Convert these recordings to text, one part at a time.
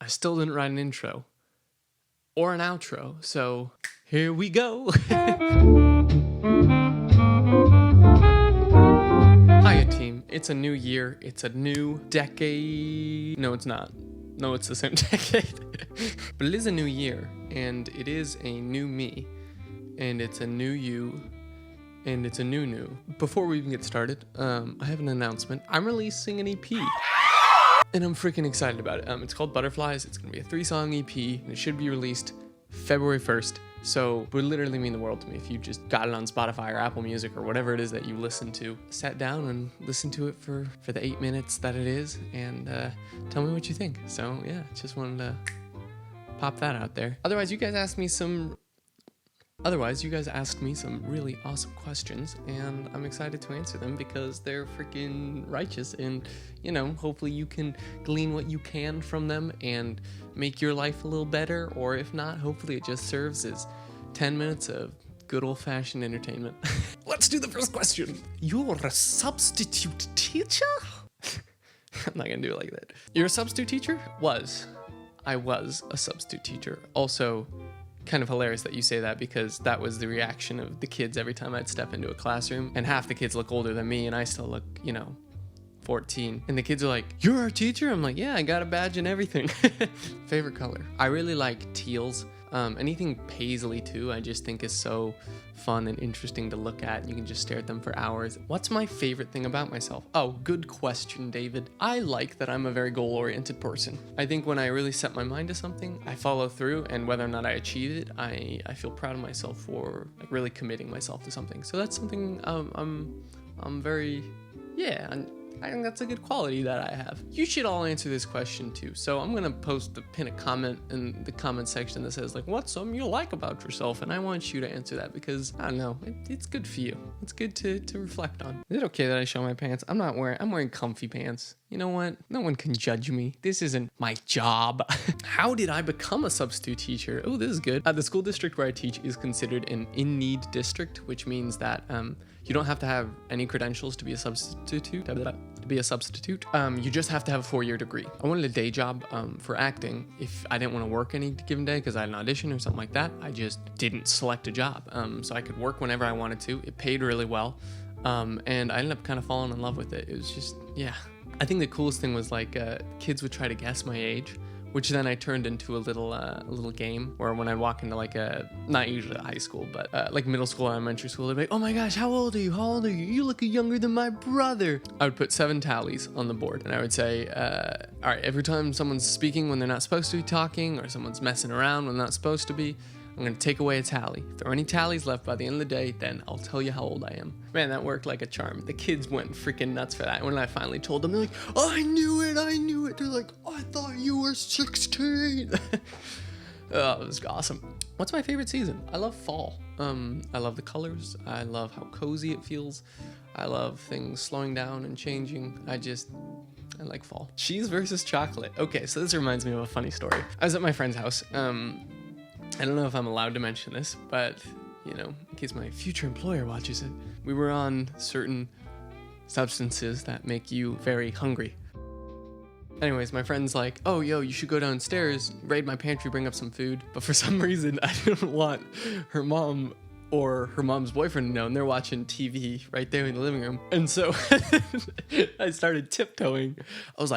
I still didn't write an intro or an outro, so here we go. Hiya team, it's a new year, it's a new decade. No, it's not. No, it's the same decade. But it is a new year, and it is a new me, and it's a new you, and it's a new. Before we even get started, I have an announcement. I'm releasing an EP. And I'm freaking excited about it. It's called Butterflies. It's going to be a 3-song EP, and it should be released February 1st. So it would literally mean the world to me if you just got it on Spotify or Apple Music or whatever it is that you listen to. Sat down and listened to it for the 8 minutes that it is, and tell me what you think. So yeah, just wanted to pop that out there. Otherwise, you guys asked me some really awesome questions, and I'm excited to answer them because they're freaking righteous, and hopefully you can glean what you can from them and make your life a little better, or if not, hopefully it just serves as 10 minutes of good old-fashioned entertainment. Let's do the first question. You're a substitute teacher? I'm not gonna do it like that. You're a substitute teacher? I was a substitute teacher. Also, kind of hilarious that you say that, because that was the reaction of the kids every time I'd step into a classroom, and half the kids look older than me and I still look 14, and the kids are like, "You're our teacher?" I'm like, "Yeah, I got a badge and everything." Favorite color, I really like teals. Anything paisley too, I just think is so fun and interesting to look at. You can just stare at them for hours. What's my favorite thing about myself? Oh, good question, David. I like that I'm a very goal-oriented person. I think when I really set my mind to something, I follow through, and whether or not I achieve it, I feel proud of myself for really committing myself to something. So that's something I'm very, I think that's a good quality that I have. You should all answer this question too. So I'm gonna pin a comment in the comment section that says what's something you like about yourself? And I want you to answer that because I don't know, it's good for you. It's good to reflect on. Is it okay that I show my pants? I'm wearing comfy pants. You know what? No one can judge me. This isn't my job. How did I become a substitute teacher? Oh, this is good. The school district where I teach is considered an in-need district, which means that you don't have to have any credentials to be a substitute. You just have to have a 4-year degree. I wanted a day job for acting. If I didn't want to work any given day because I had an audition or something like that, I just didn't select a job. So I could work whenever I wanted to. It paid really well. And I ended up kind of falling in love with it. It was just, yeah. I think the coolest thing was kids would try to guess my age, which then I turned into a little game where when I walk into not usually high school, but middle school or elementary school, they'd be like, "Oh my gosh, how old are you? How old are you? You look younger than my brother." I would put 7 tallies on the board, and I would say, all right, every time someone's speaking when they're not supposed to be talking, or someone's messing around when they're not supposed to be, I'm going to take away a tally. If there are any tallies left by the end of the day, then I'll tell you how old I am. Man, that worked like a charm. The kids went freaking nuts for that. When I finally told them, they're like, "Oh, I knew it. They're like, "I thought you were 16. Oh, it was awesome. What's my favorite season? I love fall. I love the colors. I love how cozy it feels. I love things slowing down and changing. I like fall. Cheese versus chocolate. Okay, so this reminds me of a funny story. I was at my friend's house. I don't know if I'm allowed to mention this, but, in case my future employer watches it, we were on certain substances that make you very hungry. Anyways, my friend's like, "Oh, yo, you should go downstairs, raid my pantry, bring up some food." But for some reason, I didn't want her mom or her mom's boyfriend to know, and they're watching TV right there in the living room. And so I started tiptoeing. I was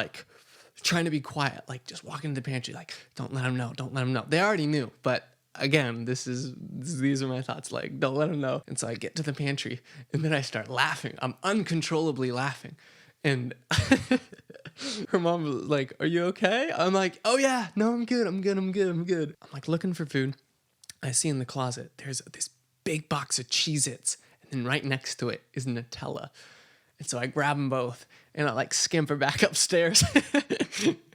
trying to be quiet, just walking into the pantry, don't let them know. They already knew, but again, these are my thoughts, don't let them know. And so I get to the pantry, and then I start laughing. I'm uncontrollably laughing, and her mom was like, "Are you okay?" I'm like, "Oh yeah, no, I'm good. I'm looking for food. I see in the closet there's this big box of Cheez-Its, and then right next to it is Nutella. And so I grab them both, and I scamper back upstairs.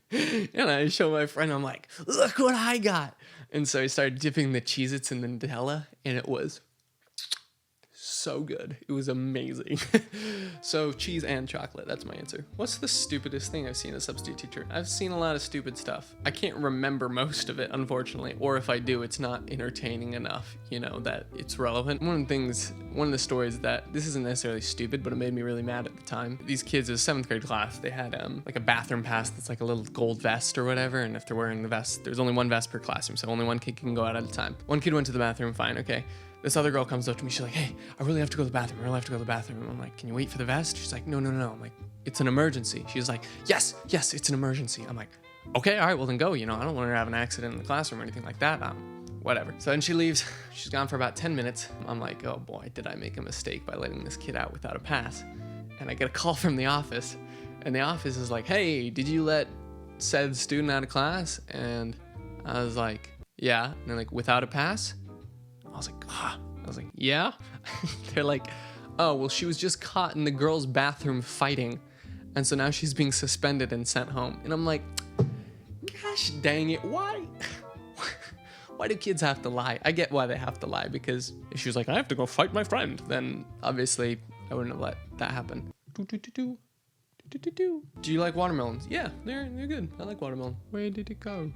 And I show my friend, I'm like, "Look what I got." And so I started dipping the Cheez-Its in the Nutella, and it was so good. It was amazing. So cheese and chocolate, that's my answer. What's the stupidest thing I've seen as a substitute teacher? I've seen a lot of stupid stuff. I can't remember most of it, unfortunately, or if I do, it's not entertaining enough, you know, that it's relevant. One of the stories that, this isn't necessarily stupid, but it made me really mad at the time. These kids, it was 7th grade class, they had like a bathroom pass that's like a little gold vest or whatever, and if they're wearing the vest, there's only one vest per classroom, so only one kid can go out at a time. One kid went to the bathroom, fine, okay. This other girl comes up to me, she's like, hey, I really have to go to the bathroom, And I'm like, can you wait for the vest? She's like, no. I'm like, it's an emergency. She's like, yes, it's an emergency. I'm like, okay, all right, well then go, you know, I don't want her to have an accident in the classroom or anything like that. Whatever. So then she leaves, she's gone for about 10 minutes. I'm like, oh boy, did I make a mistake by letting this kid out without a pass? And I get a call from the office, and the office is like, hey, did you let said student out of class? And I was like, yeah. And they're like, without a pass? I was like, ah. I was like, yeah. They're like, oh, well, she was just caught in the girls' bathroom fighting, and so now she's being suspended and sent home. And I'm like, gosh dang it, why? Why do kids have to lie? I get why they have to lie, because if she was like, I have to go fight my friend, then obviously I wouldn't have let that happen. Do you like watermelons? Yeah, they're good. I like watermelon. Where did it go?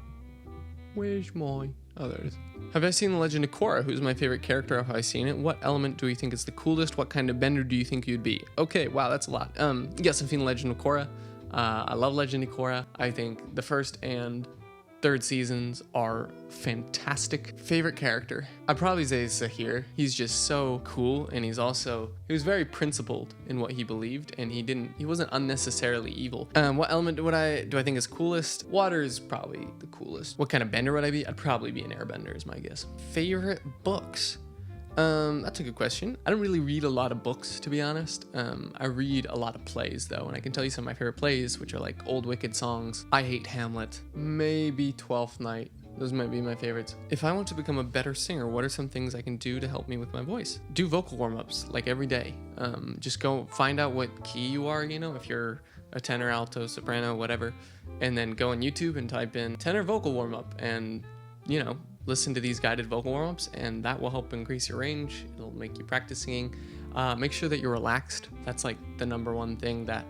Where's my... Oh, there it is. Have I seen The Legend of Korra? Who's my favorite character? Have I seen it? What element do you think is the coolest? What kind of bender do you think you'd be? Okay, wow, that's a lot. Yes, I've seen The Legend of Korra. I love Legend of Korra. I think the first and third seasons are fantastic. Favorite character? I'd probably say Zahir. He's just so cool, and he was very principled in what he believed, and he wasn't unnecessarily evil. What element do I think is coolest? Water is probably the coolest. What kind of bender would I be? I'd probably be an airbender is my guess. Favorite books? That's a good question. I don't really read a lot of books, to be honest. I read a lot of plays, though, and I can tell you some of my favorite plays, which are like Old Wicked Songs, I Hate Hamlet, maybe Twelfth Night. Those might be my favorites. If I want to become a better singer, what are some things I can do to help me with my voice? Do vocal warm-ups, like every day. Just go find out what key you are, you know, if you're a tenor, alto, soprano, whatever, and then go on YouTube and type in tenor vocal warm-up, and, you know, listen to these guided vocal warm-ups, and that will help increase your range. It'll make you practice singing. Make sure that you're relaxed. That's like the number one thing that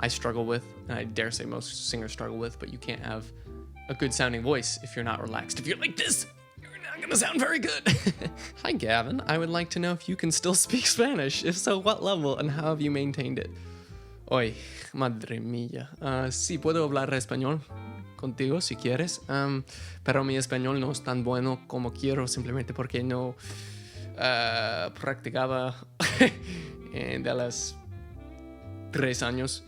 I struggle with, and I dare say most singers struggle with, but you can't have a good sounding voice if you're not relaxed. If you're like this, you're not gonna sound very good. Hi Gavin, I would like to know if you can still speak Spanish. If so, what level and how have you maintained it? Oy, madre mía. Sí, puedo hablar español contigo si quieres, pero mi español no es tan bueno como quiero, simplemente porque no practicaba de los 3 años.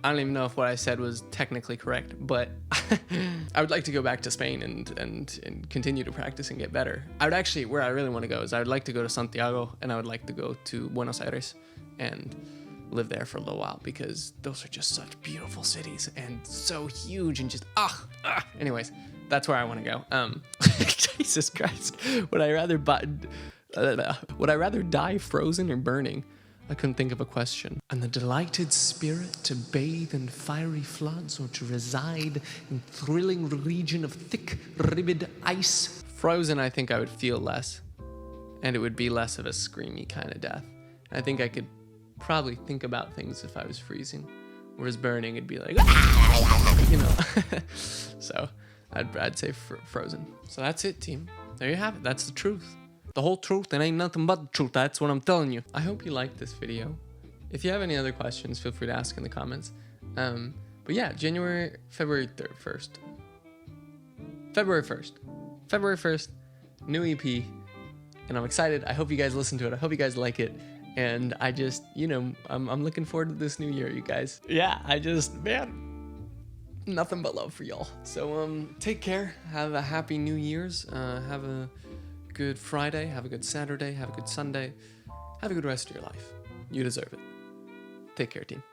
I don't even know if what I said was technically correct, but I would like to go back to Spain and continue to practice and get better. I would actually, where I really want to go is I would like to go to Santiago, and I would like to go to Buenos Aires and live there for a little while, because those are just such beautiful cities and so huge and just anyways, that's where I want to go. Jesus Christ, would I rather die frozen or burning? I couldn't think of a question. And the delighted spirit to bathe in fiery floods, or to reside in thrilling region of thick ribbed ice. Frozen, I think I would feel less, and it would be less of a screamy kind of death. I think I could probably think about things if I was freezing, whereas burning, it'd be like, you know. So I'd say frozen. So that's it, team. There you have it. That's the truth. The whole truth, and ain't nothing but the truth. That's what I'm telling you. I hope you liked this video. If you have any other questions, feel free to ask in the comments. But yeah, February 1st, new EP, and I'm excited. I hope you guys listen to it. I hope you guys like it. And I just, you know, I'm looking forward to this new year, you guys. Yeah, man, nothing but love for y'all. So take care. Have a happy New Year's. Have a good Friday. Have a good Saturday. Have a good Sunday. Have a good rest of your life. You deserve it. Take care, team.